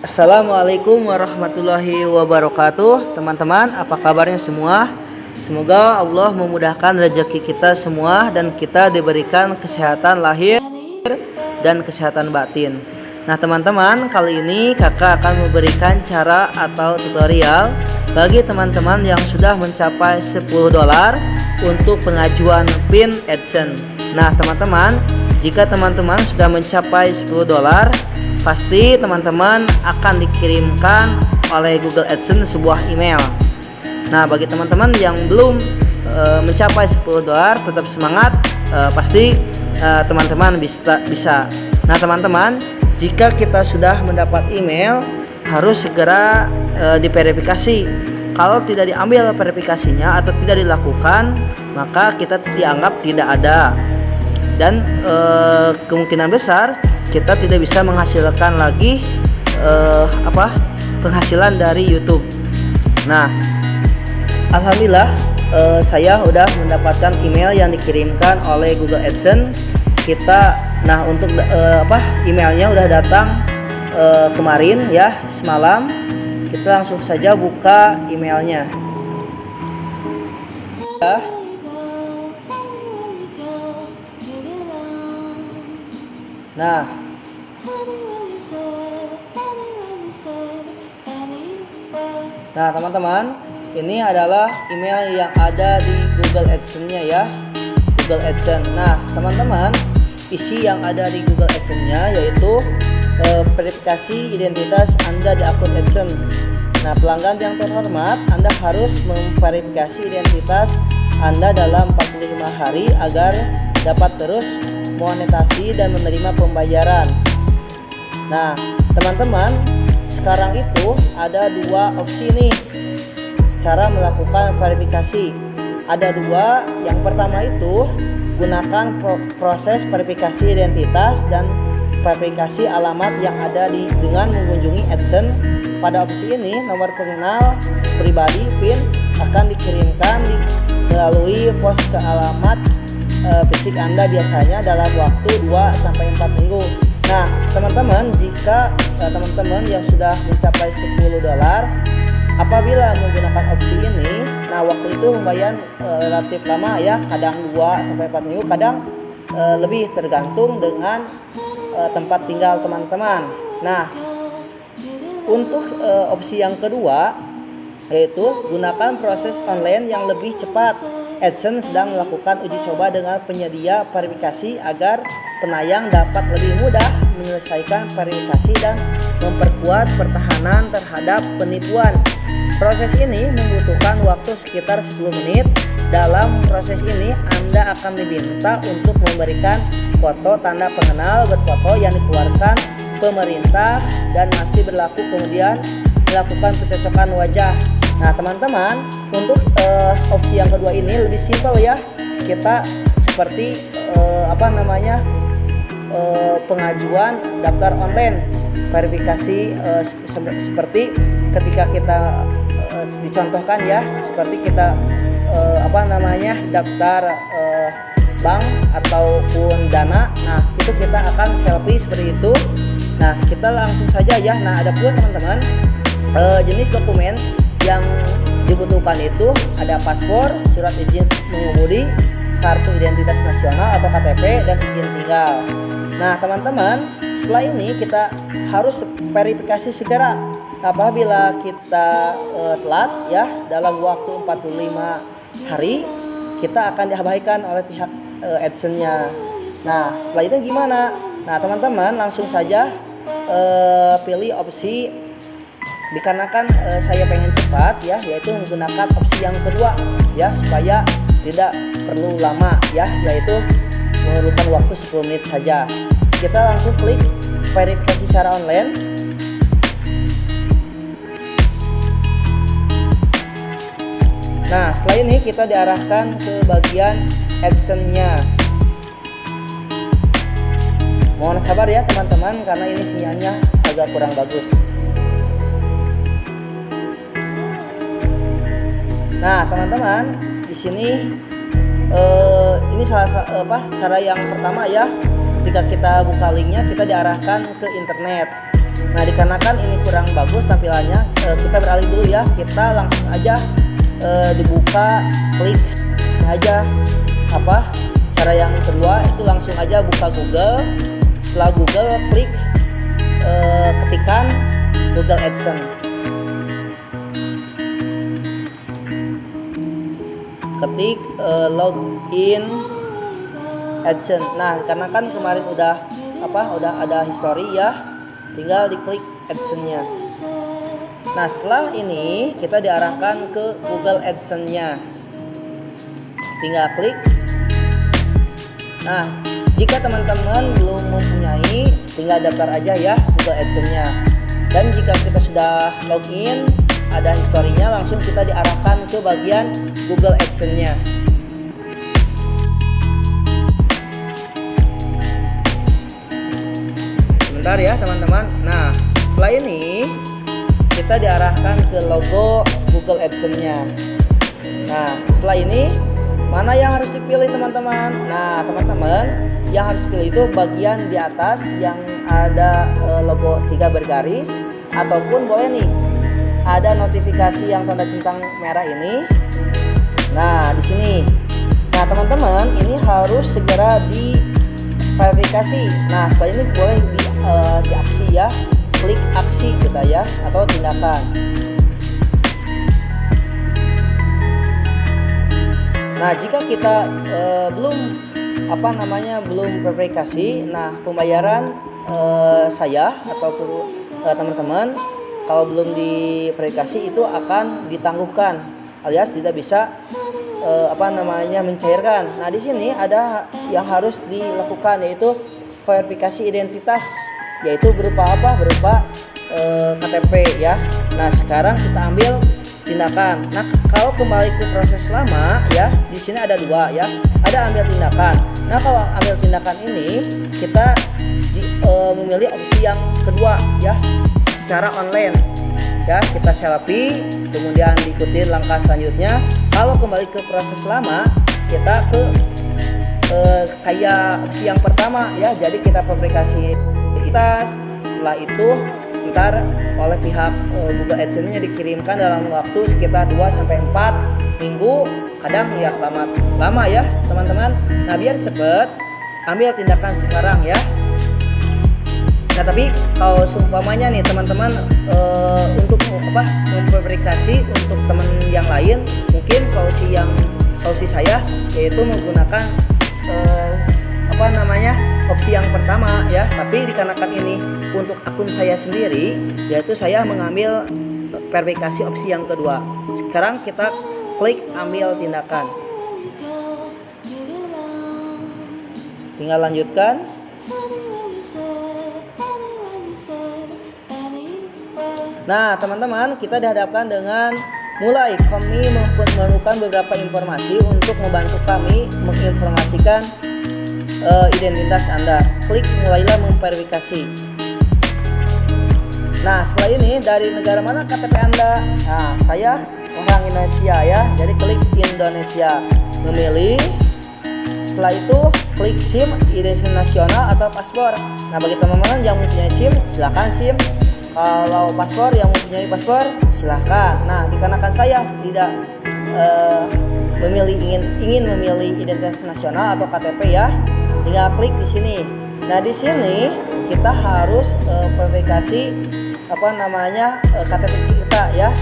Assalamualaikum warahmatullahi wabarakatuh. Teman-teman, apa kabarnya semua? Semoga Allah memudahkan rezeki kita semua dan kita diberikan kesehatan lahir dan kesehatan batin. Nah teman-teman, kali ini kakak akan memberikan cara atau tutorial bagi teman-teman yang sudah mencapai $10 untuk pengajuan PIN AdSense. Nah teman-teman, jika teman-teman sudah mencapai $10, pasti teman-teman akan dikirimkan oleh Google AdSense sebuah email. Nah bagi teman-teman yang belum mencapai $10, tetap semangat, pasti teman-teman bisa. Nah teman-teman, jika kita sudah mendapat email, harus segera diverifikasi. Kalau tidak diambil verifikasinya atau tidak dilakukan, maka kita dianggap tidak ada, dan kemungkinan besar kita tidak bisa menghasilkan lagi penghasilan dari YouTube. Nah, alhamdulillah saya udah mendapatkan email yang dikirimkan oleh Google AdSense. Untuk emailnya udah datang kemarin ya, semalam. Kita langsung saja buka emailnya. Nah, teman-teman, ini adalah email yang ada di Google AdSense-nya ya, Google AdSense. Nah, teman-teman, isi yang ada di Google AdSense-nya yaitu verifikasi identitas Anda di akun AdSense. Nah, pelanggan yang terhormat, Anda harus memverifikasi identitas Anda dalam 45 hari agar dapat terus monetasi dan menerima pembayaran. Nah teman-teman, sekarang itu ada dua opsi nih cara melakukan verifikasi. Ada dua. Yang pertama itu gunakan proses verifikasi identitas dan verifikasi alamat yang ada dengan mengunjungi AdSense. Pada opsi ini, nomor pengenal pribadi PIN akan dikirimkan melalui pos ke alamat fisik Anda biasanya dalam waktu 2-4 minggu. Nah teman-teman, jika teman-teman yang sudah mencapai $10 apabila menggunakan opsi ini, nah waktu itu pembayaran relatif lama ya, kadang 2-4 minggu, kadang lebih, tergantung dengan tempat tinggal teman-teman. Nah untuk opsi yang kedua, yaitu gunakan proses online yang lebih cepat. AdSense sedang melakukan uji coba dengan penyedia verifikasi agar penayang dapat lebih mudah menyelesaikan verifikasi dan memperkuat pertahanan terhadap penipuan. Proses ini membutuhkan waktu sekitar 10 menit. Dalam proses ini Anda akan diminta untuk memberikan foto tanda pengenal berfoto yang dikeluarkan pemerintah dan masih berlaku, kemudian melakukan pencocokan wajah. Nah teman-teman, untuk opsi yang kedua ini lebih simpel ya. Kita seperti pengajuan daftar online verifikasi, seperti ketika kita dicontohkan ya, seperti kita daftar bank ataupun dana. Nah itu kita akan selfie seperti itu. Nah kita langsung saja ya. Nah ada pun teman-teman jenis dokumen yang dibutuhkan itu ada paspor, surat izin mengemudi, kartu identitas nasional atau KTP, dan izin tinggal. Nah teman-teman, setelah ini kita harus verifikasi segera. Apabila kita telat ya dalam waktu 45 hari, kita akan diabaikan oleh pihak AdSense-nya. Nah setelah itu gimana? Nah teman-teman, langsung saja pilih opsi. Dikarenakan saya pengen cepat ya, yaitu menggunakan opsi yang kedua ya, supaya tidak perlu lama ya, yaitu memerlukan waktu 10 menit saja. Kita langsung klik verifikasi secara online. Nah setelah ini kita diarahkan ke bagian AdSense-nya. Mohon sabar ya teman-teman, karena ini sinyalnya agak kurang bagus. Nah teman-teman, di sini ini cara yang pertama ya. Ketika kita buka linknya, kita diarahkan ke internet. Nah, dikarenakan ini kurang bagus tampilannya, kita beralih dulu ya. Kita langsung aja dibuka, klik aja cara yang kedua itu langsung aja buka Google. Setelah Google, klik ketikan Google AdSense. Ketik login AdSense. Nah, karena kan kemarin udah ada history ya, tinggal diklik AdSense-nya. Nah, setelah ini kita diarahkan ke Google AdSense-nya. Tinggal klik. Nah, jika teman-teman belum mempunyai, tinggal daftar aja ya Google AdSense-nya. Dan jika kita sudah login, ada historinya, langsung kita diarahkan ke bagian Google AdSense-nya. Sebentar ya teman-teman. Nah, setelah ini kita diarahkan ke logo Google AdSense-nya. Nah, setelah ini mana yang harus dipilih teman-teman? Nah, teman-teman yang harus dipilih itu bagian di atas yang ada logo 3 bergaris, ataupun boleh nih ada notifikasi yang tanda centang merah ini. Nah, di sini. Nah, teman-teman ini harus segera diverifikasi. Nah, setelah ini boleh di aksi ya. Klik aksi kita ya, atau tindakan. Nah, jika kita belum verifikasi, nah pembayaran saya ataupun teman-teman kalau belum diverifikasi itu akan ditangguhkan, alias tidak bisa mencairkan. Nah, di sini ada yang harus dilakukan, yaitu verifikasi identitas, yaitu berupa KTP ya. Nah, sekarang kita ambil tindakan. Nah, kalau kembali ke proses lama ya, di sini ada 2 ya. Ada ambil tindakan. Nah, kalau ambil tindakan ini kita memilih opsi yang kedua ya, secara online. Ya, kita selfie, kemudian diikuti langkah selanjutnya. Kalau kembali ke proses lama, kita ke kayak opsi yang pertama ya. Jadi kita verifikasi identitas. Setelah itu ntar oleh pihak Google AdSense-nya dikirimkan dalam waktu sekitar 2-4 minggu, kadang ya lama ya teman-teman. Nah, biar cepet ambil tindakan sekarang ya. Nah, tapi kalau seumpamanya nih teman-teman untuk memverifikasi untuk teman yang lain, mungkin solusi saya yaitu menggunakan opsi yang pertama ya. Tapi dikarenakan ini untuk akun saya sendiri, yaitu saya mengambil verifikasi opsi yang kedua. Sekarang kita klik ambil tindakan, tinggal lanjutkan. Nah, teman-teman, kita dihadapkan dengan kami memerlukan beberapa informasi untuk membantu kami menginformasikan identitas Anda. Klik mulailah memverifikasi. Nah, setelah ini dari negara mana KTP Anda? Nah, saya orang Indonesia ya. Jadi klik Indonesia, memilih. Setelah itu klik SIM, identitas nasional atau paspor. Nah, bagi teman-teman yang mempunyai SIM, silakan SIM. Kalau paspor, yang mempunyai paspor silahkan. Nah, dikarenakan saya tidak ingin memilih identitas nasional atau KTP ya, tinggal klik di sini. Nah, di sini kita harus verifikasi KTP kita ya.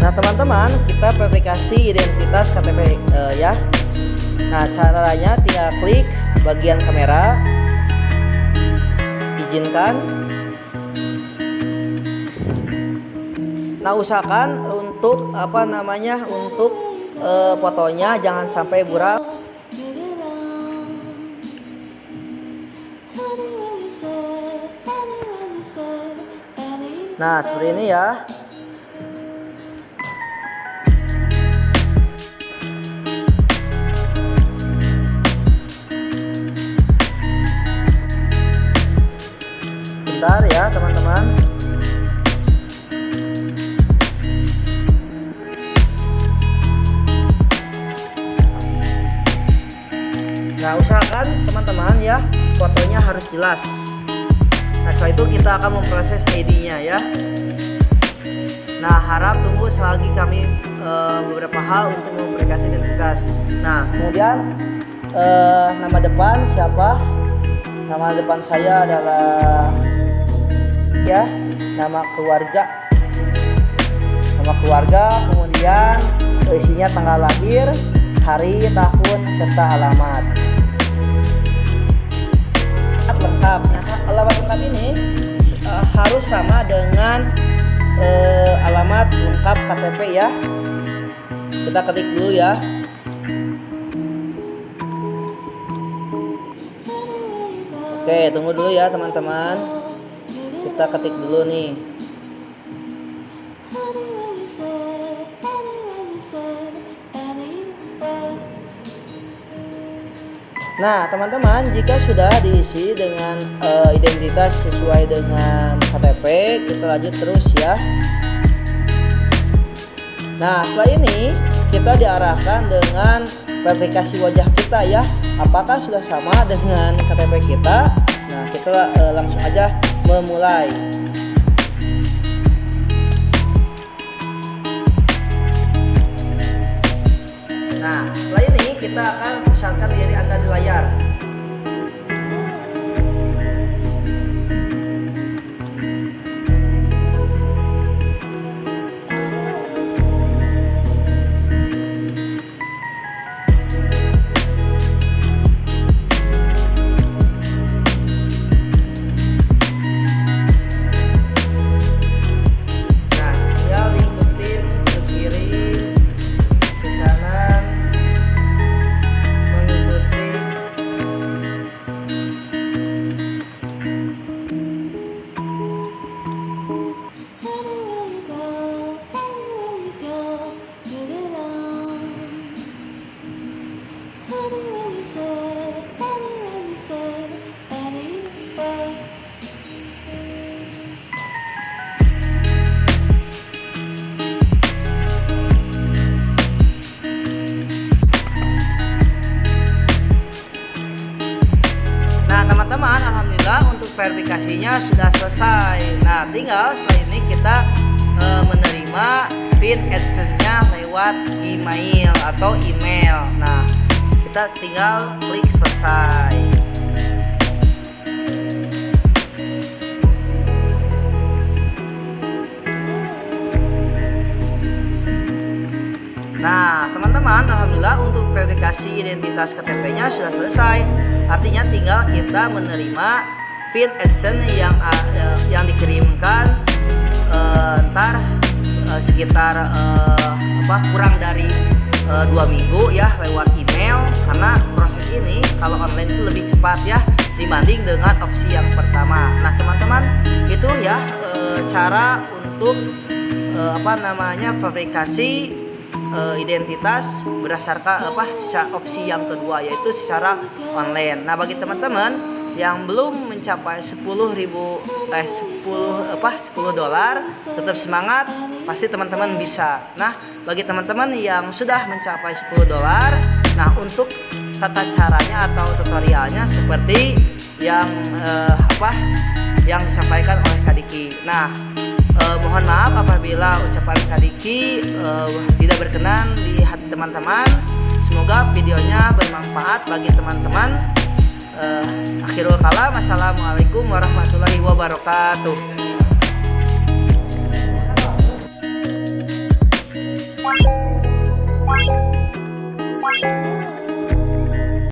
Nah, teman-teman, kita verifikasi identitas KTP ya. Nah, caranya tinggal klik bagian kamera, izinkan. Nah, usahakan untuk fotonya jangan sampai buram. Nah, seperti ini ya. Bentar ya teman-teman. Nah, usahakan teman-teman ya fotonya harus jelas. Nah, setelah itu kita akan memproses ID-nya ya. Nah, harap tunggu selagi kami beberapa hal untuk memverifikasi identitas. Nah, kemudian nama depan siapa? Nama depan saya adalah ya, nama keluarga, kemudian isinya tanggal lahir, hari, tahun, serta alamat lengkap. Nah, alamat lengkap ini harus sama dengan alamat lengkap KTP ya. Kita ketik dulu ya. Oke, tunggu dulu ya teman-teman. Kita ketik dulu nih. Nah, teman-teman, jika sudah diisi dengan identitas sesuai dengan KTP, kita lanjut terus ya. Nah, setelah ini kita diarahkan dengan verifikasi wajah kita ya. Apakah sudah sama dengan KTP kita? Nah, kita langsung aja memulai. Nah, setelah ini kita akan pusatkan diri Anda di layar. Teman-teman, alhamdulillah untuk verifikasinya sudah selesai. Nah, tinggal setelah ini kita menerima feed AdSense-nya lewat email atau email. Nah, kita tinggal klik selesai. Nah, teman-teman, alhamdulillah untuk verifikasi identitas KTP-nya sudah selesai. Artinya tinggal kita menerima feed AdSense yang dikirimkan ntar sekitar kurang dari 2 minggu ya lewat email, karena proses ini kalau online itu lebih cepat ya dibanding dengan opsi yang pertama. Nah, teman-teman, itu ya cara untuk verifikasi identitas berdasarkan opsi yang kedua, yaitu secara online. Nah, bagi teman-teman yang belum mencapai $10, tetap semangat, pasti teman-teman bisa. Nah, bagi teman-teman yang sudah mencapai $10, nah untuk tata caranya atau tutorialnya seperti yang disampaikan oleh Kak Diki. Nah, mohon maaf apabila ucapan Kak Diki tidak berkenan di hati teman-teman. Semoga videonya bermanfaat bagi teman-teman. Akhirul kalam, assalamualaikum warahmatullahi wabarakatuh.